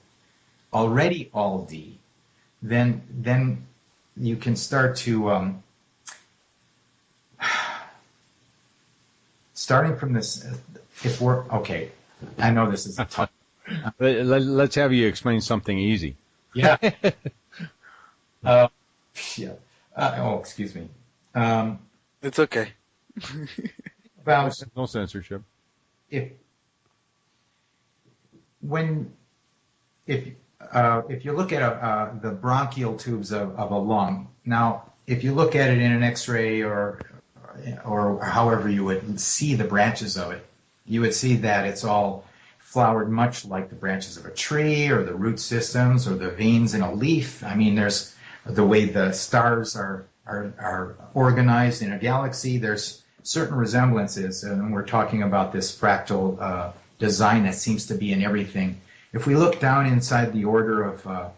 already all D, then you can start to starting from this. If we're okay, I know this is a tough. Let's have you explain something easy. Yeah. Yeah. Excuse me. It's okay. About No censorship. If you look at the bronchial tubes of a lung, now if you look at it in an X-ray or however you would see the branches of it, you would see that it's all flowered much like the branches of a tree or the root systems or the veins in a leaf. I mean, there's the way the stars are organized in a galaxy. There's certain resemblances, and we're talking about this fractal design that seems to be in everything. If we look down inside the order of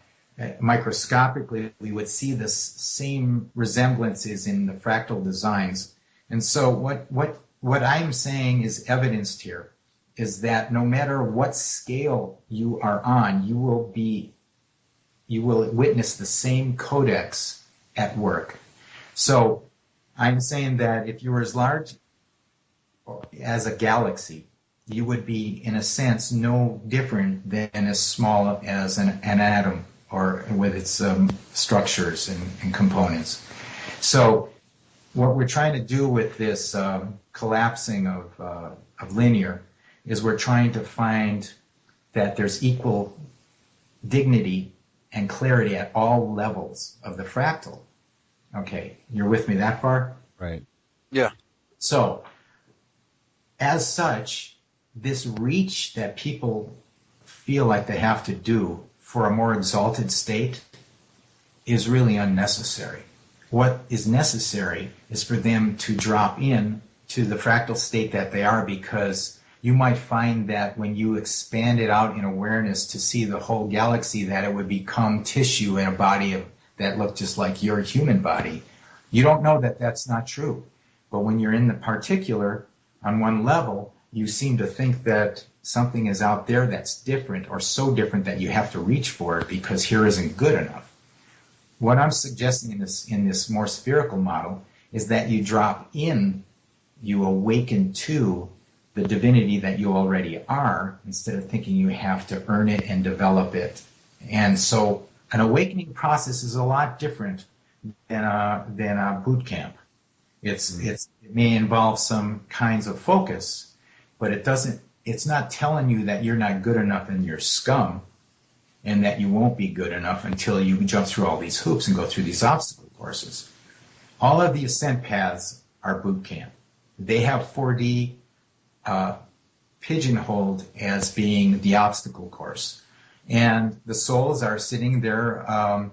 microscopically, we would see the same resemblances in the fractal designs. And so what I'm saying is evidenced here is that no matter what scale you are on, you will witness the same codex at work. So I'm saying that if you were as large as a galaxy, you would be, in a sense, no different than as small as an atom or with its structures and components. So what we're trying to do with this collapsing of linear is we're trying to find that there's equal dignity and clarity at all levels of the fractal. Okay, you're with me that far? Right. Yeah. So, as such, this reach that people feel like they have to do for a more exalted state is really unnecessary. What is necessary is for them to drop in to the fractal state that they are, because you might find that when you expand it out in awareness to see the whole galaxy, that it would become tissue in a body that looked just like your human body. You don't know that that's not true. But when you're in the particular, on one level, you seem to think that something is out there that's different, or so different that you have to reach for it because here isn't good enough. What I'm suggesting in this more spherical model is that you drop in, you awaken to the divinity that you already are, instead of thinking you have to earn it and develop it. And so an awakening process is a lot different than a boot camp. It may involve some kinds of focus, but it's not telling you that you're not good enough and you're scum, and that you won't be good enough until you jump through all these hoops and go through these obstacle courses. All of the ascent paths are boot camp. They have 4D pigeonholed as being the obstacle course. And the souls are sitting there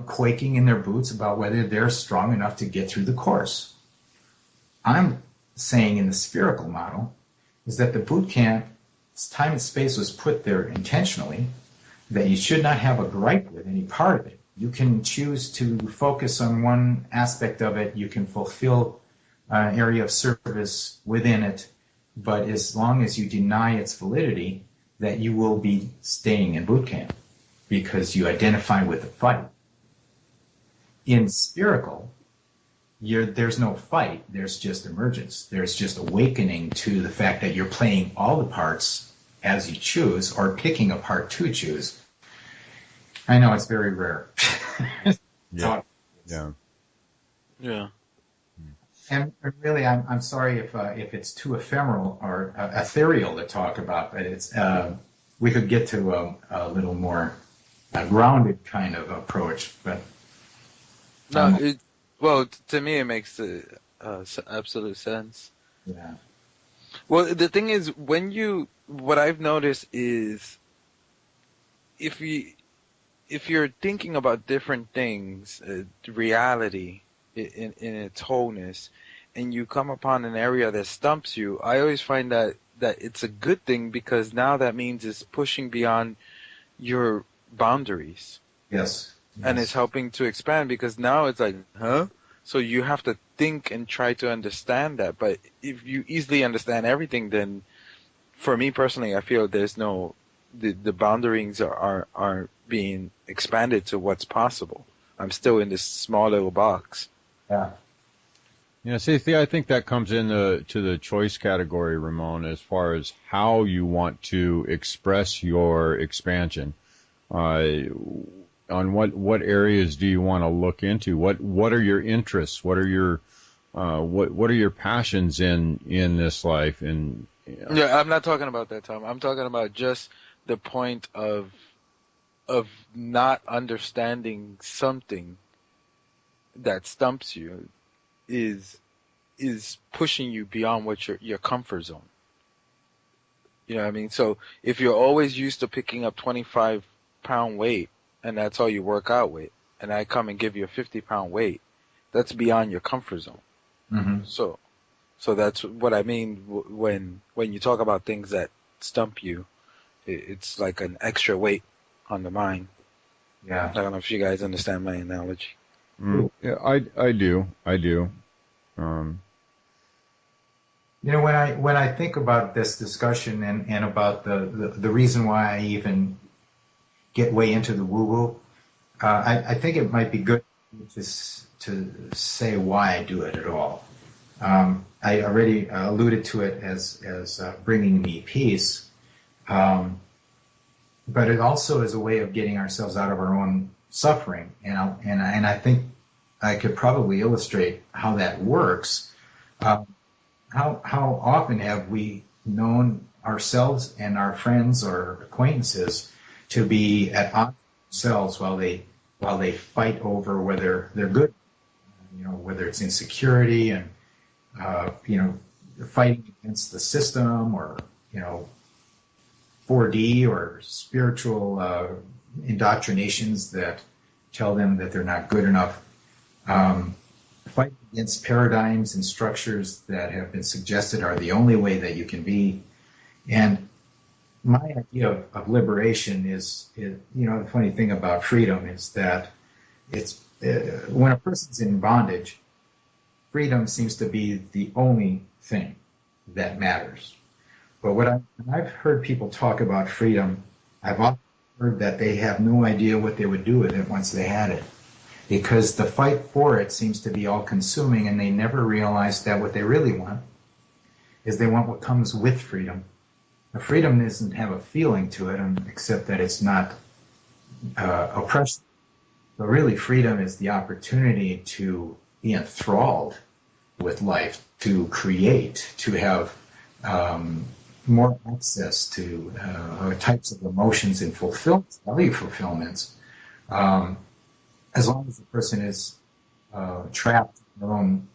quaking in their boots about whether they're strong enough to get through the course. I'm saying in the spherical model is that the boot camp, time and space was put there intentionally, that you should not have a gripe with any part of it. You can choose to focus on one aspect of it. You can fulfill an area of service within it. But as long as you deny its validity, that you will be staying in boot camp because you identify with the fight. In spherical, there's no fight. There's just emergence. There's just awakening to the fact that you're playing all the parts as you choose, or picking a part to choose. I know it's very rare. Yeah. And really, I'm sorry if it's too ephemeral or ethereal to talk about, but it's we could get to a little more grounded kind of approach. But well, to me, it makes absolute sense. Yeah. Well, the thing is, what I've noticed is, if you're thinking about different things, reality in its wholeness, and you come upon an area that stumps you, I always find that it's a good thing, because now that means it's pushing beyond your boundaries. Yes. And it's helping to expand, because now it's like, huh? So you have to think and try to understand that. But if you easily understand everything, then for me personally, I feel there's no, the boundaries are being expanded to what's possible. I'm still in this small little box. Yeah. Yeah, see, I think that comes into the choice category, Ramon, as far as how you want to express your expansion. On what areas do you want to look into? What are your interests? What are your what are your passions in this life? And yeah, I'm not talking about that, Tom. I'm talking about just the point of not understanding something that stumps you is pushing you beyond what your comfort zone. You know what I mean? So if you're always used to picking up 25-pound weight, and that's all you work out with, and I come and give you a 50-pound weight, that's beyond your comfort zone. Mm-hmm. So that's what I mean when you talk about things that stump you. It's like an extra weight on the mind. Yeah. I don't know if you guys understand my analogy. Yeah, I do. You know, when I think about this discussion and about the reason why I even get way into the woo-woo, I think it might be good to say why I do it at all. I already alluded to it as bringing me peace, but it also is a way of getting ourselves out of our own suffering, and I think I could probably illustrate how that works. How often have we known ourselves and our friends or acquaintances to be at odds with themselves while they fight over whether they're good, whether it's insecurity and fighting against the system, or 4D or spiritual indoctrinations that tell them that they're not good enough. Fight against paradigms and structures that have been suggested are the only way that you can be. And my idea of liberation is the funny thing about freedom is that it's when a person's in bondage, freedom seems to be the only thing that matters. But when I've heard people talk about freedom, I've often heard that they have no idea what they would do with it once they had it, because the fight for it seems to be all-consuming, and they never realize that what they really want is they want what comes with freedom. The freedom doesn't have a feeling to it, except that it's not oppression. But really, freedom is the opportunity to be enthralled with life, to create, to have more access to types of emotions and fulfillments, value fulfillments, as long as the person is trapped in their own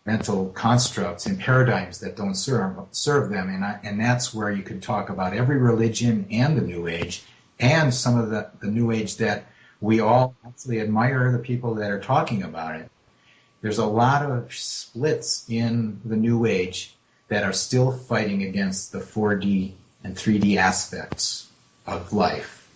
mental constructs and paradigms that don't serve them. And that's where you could talk about every religion and the New Age, and some of the New Age that we all actually admire the people that are talking about it. There's a lot of splits in the New Age that are still fighting against the 4D and 3D aspects of life.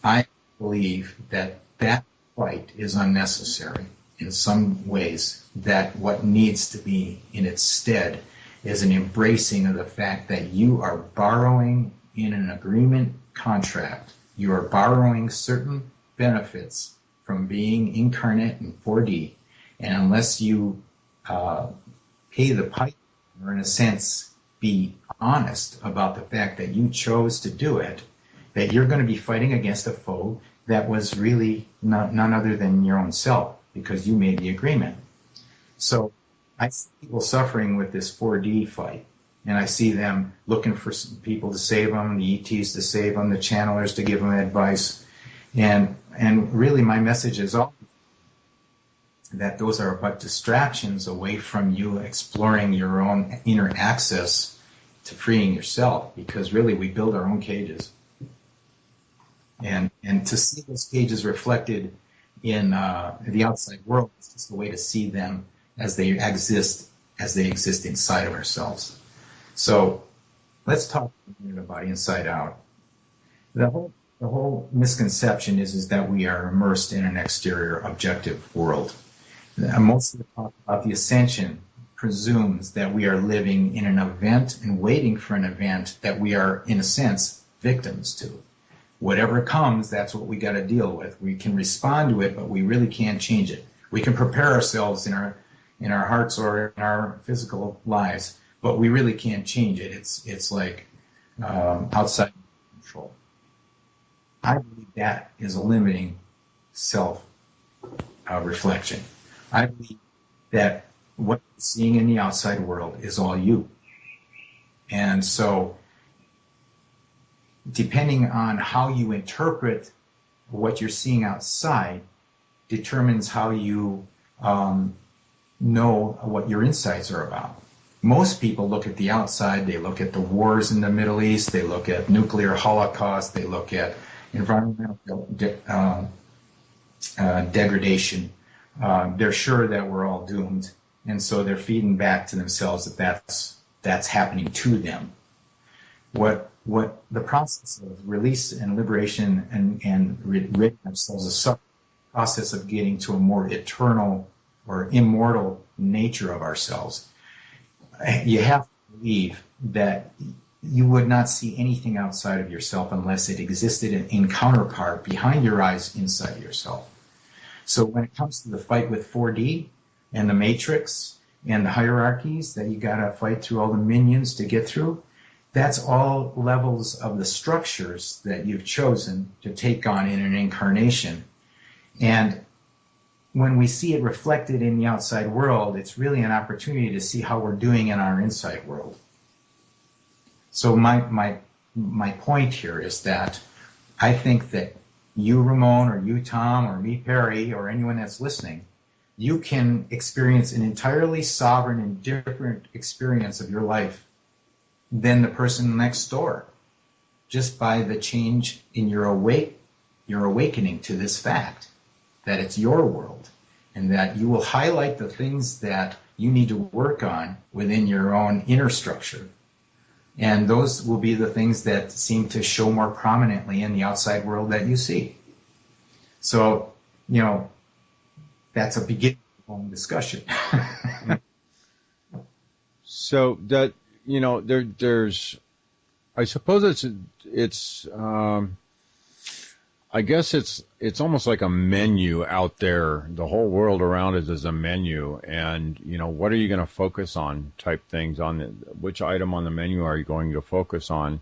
I believe that that fight is unnecessary in some ways, that what needs to be in its stead is an embracing of the fact that you are borrowing in an agreement contract. You are borrowing certain benefits from being incarnate in 4D, and unless you pay the piper, or in a sense be honest about the fact that you chose to do it, that you're going to be fighting against a foe that was really none other than your own self, because you made the agreement. So I see people suffering with this 4D fight, and I see them looking for people to save them, the ETs to save them, the channelers to give them advice, and really my message is all that those are but distractions away from you exploring your own inner access to freeing yourself, because really we build our own cages. And to see those cages reflected in the outside world is just a way to see them as they exist inside of ourselves. So let's talk a minute about inside out. The whole misconception is that we are immersed in an exterior objective world. Most of the talk about the ascension presumes that we are living in an event and waiting for an event that we are, in a sense, victims to. Whatever comes, that's what we got to deal with. We can respond to it, but we really can't change it. We can prepare ourselves in our hearts or in our physical lives, but we really can't change it. It's like outside control. I believe that is a limiting self reflection. I believe that what you're seeing in the outside world is all you. And so, depending on how you interpret what you're seeing outside, determines how you know what your insights are about. Most people look at the outside, they look at the wars in the Middle East, they look at nuclear holocaust, they look at environmental degradation. They're sure that we're all doomed, and so they're feeding back to themselves that that's happening to them. What the process of release and liberation and ridding ourselves is a process of getting to a more eternal or immortal nature of ourselves. You have to believe that you would not see anything outside of yourself unless it existed in counterpart behind your eyes inside yourself. So when it comes to the fight with 4D and the matrix and the hierarchies that you got to fight through all the minions to get through, that's all levels of the structures that you've chosen to take on in an incarnation. And when we see it reflected in the outside world, it's really an opportunity to see how we're doing in our inside world. So my point here is that I think that you, Ramon, or you, Tom, or me, Perry, or anyone that's listening, you can experience an entirely sovereign and different experience of your life than the person next door, just by the change in your awakening to this fact that it's your world, and that you will highlight the things that you need to work on within your own inner structure. And those will be the things that seem to show more prominently in the outside world that you see. So, that's a beginning of a discussion. So that, there's, I suppose it's I guess it's almost like a menu out there. The whole world around us is a menu, and what are you going to focus on? Type things on which item on the menu are you going to focus on,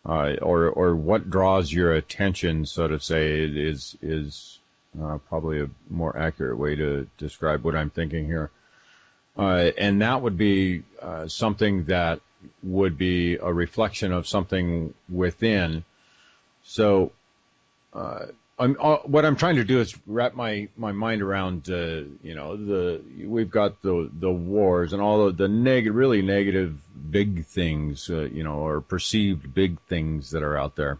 or what draws your attention, so to say, is probably a more accurate way to describe what I'm thinking here. And that would be something that would be a reflection of something within. So what I'm trying to do is wrap my mind around, we've got the wars and all of the really negative big things, or perceived big things that are out there,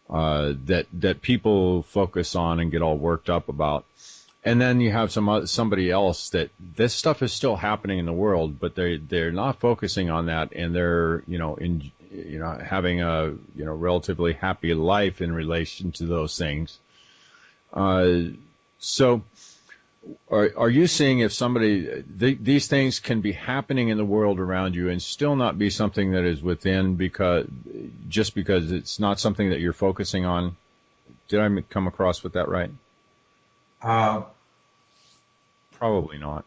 that people focus on and get all worked up about. And then you have somebody else that this stuff is still happening in the world, but they're not focusing on that, and they're having a relatively happy life in relation to those things. So, are you seeing if these things can be happening in the world around you and still not be something that is within because it's not something that you're focusing on? Did I come across with that right? Probably not.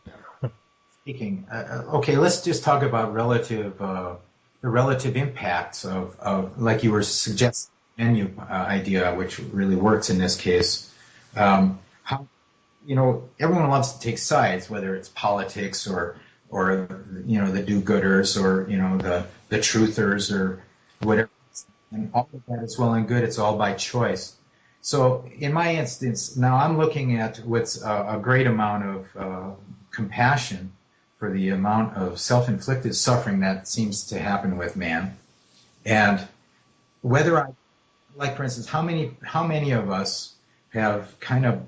Speaking. Okay, let's just talk about the relative impacts of like you were suggesting, menu idea, which really works in this case. How everyone loves to take sides, whether it's politics or the do-gooders or the truthers or whatever, and all of that is well and good. It's all by choice. So in my instance, now I'm looking at what's a great amount of compassion for the amount of self-inflicted suffering that seems to happen with man. And whether like for instance, how many of us have kind of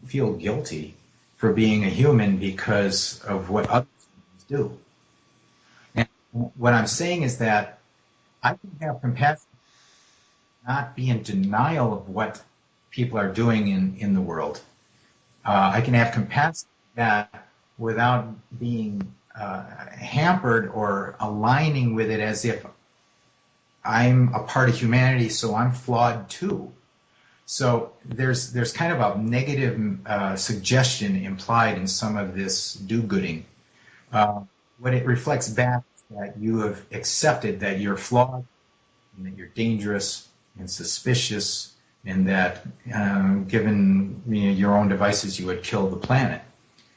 feel guilty for being a human because of what other humans do? And what I'm saying is that I can have compassion, not be in denial of what people are doing in the world. I can have compassion that without being hampered or aligning with it as if I'm a part of humanity, so I'm flawed too. So there's kind of a negative suggestion implied in some of this do-gooding. What it reflects back is that you have accepted that you're flawed and that you're dangerous and suspicious, and that given your own devices, you would kill the planet.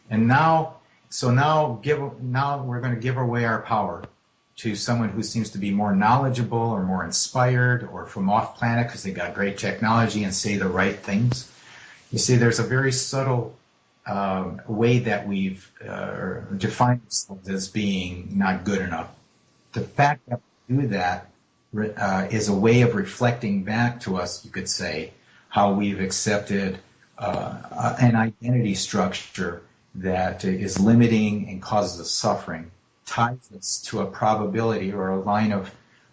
And now we're going to give away our power to someone who seems to be more knowledgeable or more inspired or from off planet because they got great technology and say the right things. You see, there's a very subtle way that we've defined ourselves as being not good enough. The fact that we do that is a way of reflecting back to us, you could say, how we've accepted an identity structure that is limiting and causes us suffering, ties us to a probability or a line of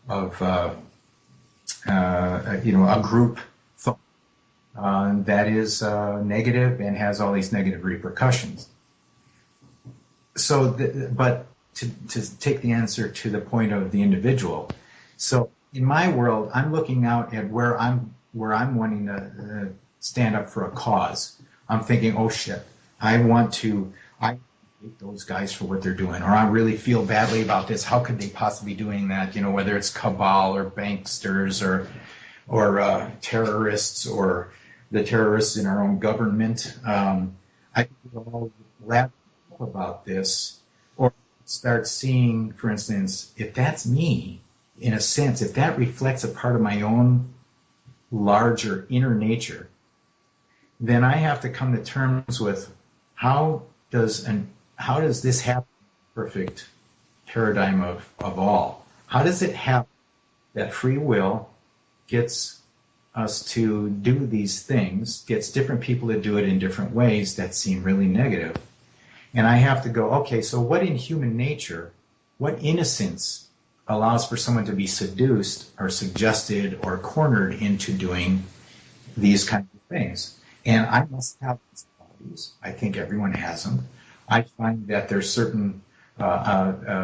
a group thought that is negative and has all these negative repercussions. So, but to take the answer to the point of the individual. So in my world, I'm looking out at where I'm wanting to stand up for a cause. I'm thinking, oh shit, I hate those guys for what they're doing, or I really feel badly about this. How could they possibly be doing that? Whether it's cabal or banksters or terrorists or the terrorists in our own government. I think we'll all laugh about this, or start seeing, for instance, if that's me, in a sense, if that reflects a part of my own larger inner nature, then I have to come to terms with how does this happen in the perfect paradigm of all? How does it happen that free will gets us to do these things, gets different people to do it in different ways that seem really negative? And I have to go, okay, so what in human nature, what innocence allows for someone to be seduced or suggested or cornered into doing these kinds of things? And I must have these qualities. I think everyone has them. I find that there's certain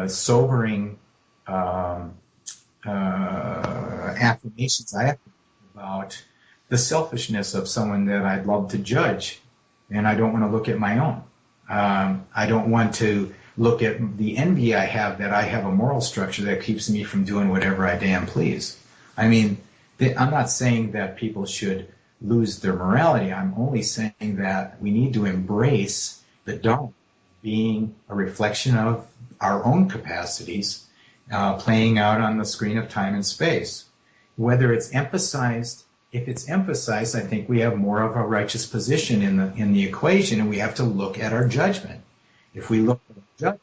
sobering affirmations I have to think about the selfishness of someone that I'd love to judge, and I don't want to look at my own. I don't want to look at the envy I have that I have a moral structure that keeps me from doing whatever I damn please. I mean, I'm not saying that people should lose their morality. I'm only saying that we need to embrace the Dharma being a reflection of our own capacities playing out on the screen of time and space. Whether it's emphasized, if it's emphasized, I think we have more of a righteous position in the equation, and we have to look at our judgment. If we look at the judgment,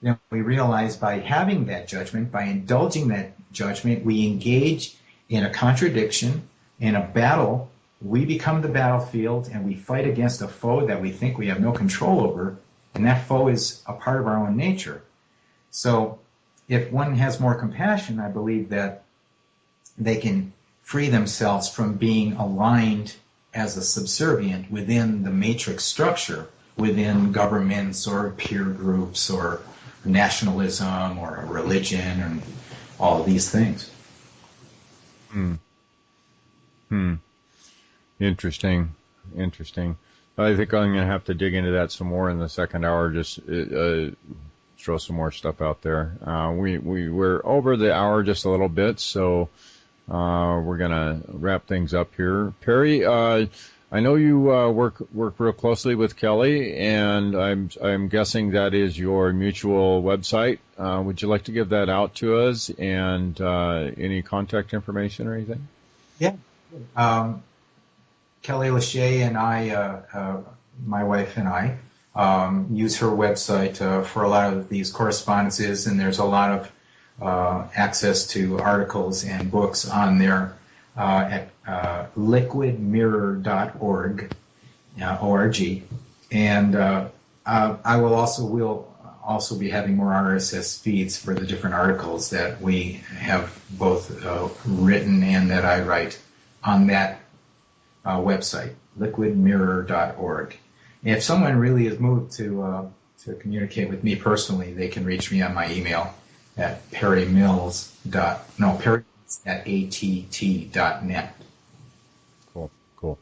then we realize by having that judgment, by indulging that judgment, we engage in a contradiction, in a battle. We become the battlefield, and we fight against a foe that we think we have no control over, and that foe is a part of our own nature. So if one has more compassion, I believe that they can free themselves from being aligned as a subservient within the matrix structure, within governments or peer groups or nationalism or religion and all of these things. Interesting. I think I'm going to have to dig into that some more in the second hour, just throw some more stuff out there. We're over the hour just a little bit, so we're going to wrap things up here. Perry, I know you work real closely with Kelly, and I'm guessing that is your mutual website. Would you like to give that out to us, and any contact information or anything? Yeah. Kelly Lachey and I, my wife and I, use her website for a lot of these correspondences, and there's a lot of access to articles and books on there at liquidmirror.org, ORG. And we'll also be having more RSS feeds for the different articles that we have both written and that I write on that website, liquidmirror.org. And if someone really is moved to communicate with me personally, they can reach me on my email at perrymills@att.net. Cool.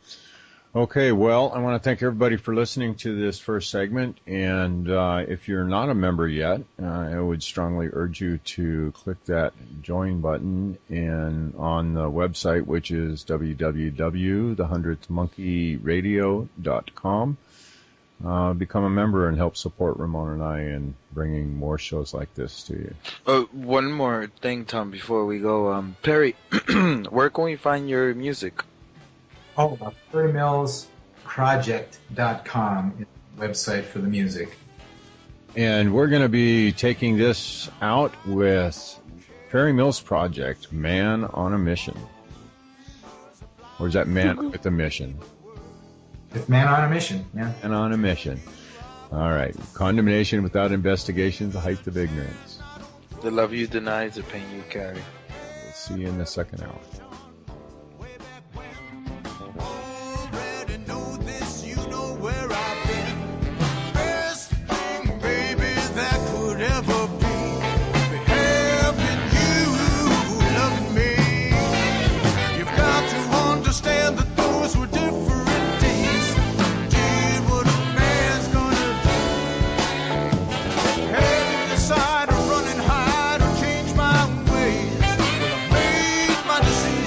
Okay, well, I want to thank everybody for listening to this first segment, and if you're not a member yet, I would strongly urge you to click that join button on the website, which is www.thehundredthmonkeyradio.com. Become a member and help support Ramon and I in bringing more shows like this to you. One more thing, Tom, before we go. Perry, where can we find your music? perrymillsproject.com is the website for the music. And we're going to be taking this out with Perry Mills Project, Man on a Mission. Or is that Man with a Mission? It's Man on a Mission, yeah. Man on a Mission. All right. Condemnation without investigation is the height of ignorance. The love you deny is the pain you carry. We'll see you in the second hour. Decide to run and hide or change my ways. Well, I made my decision.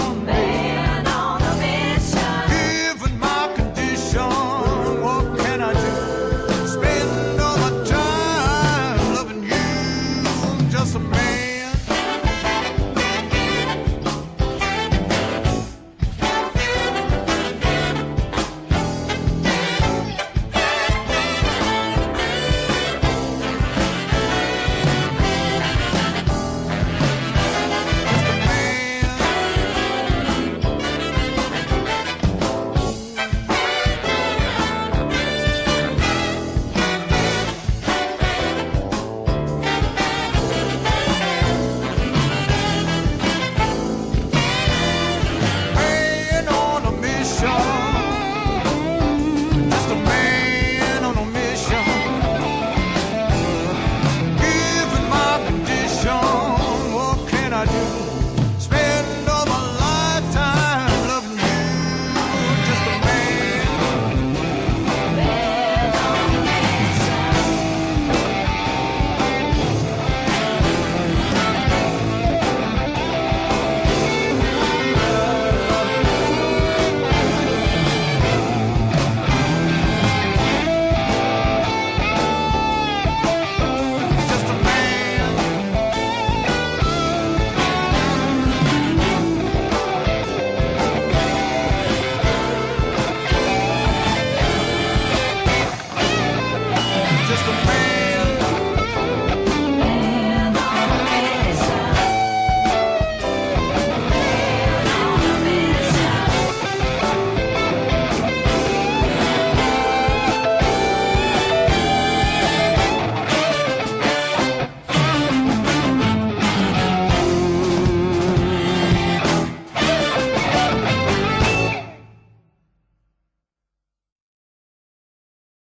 your man.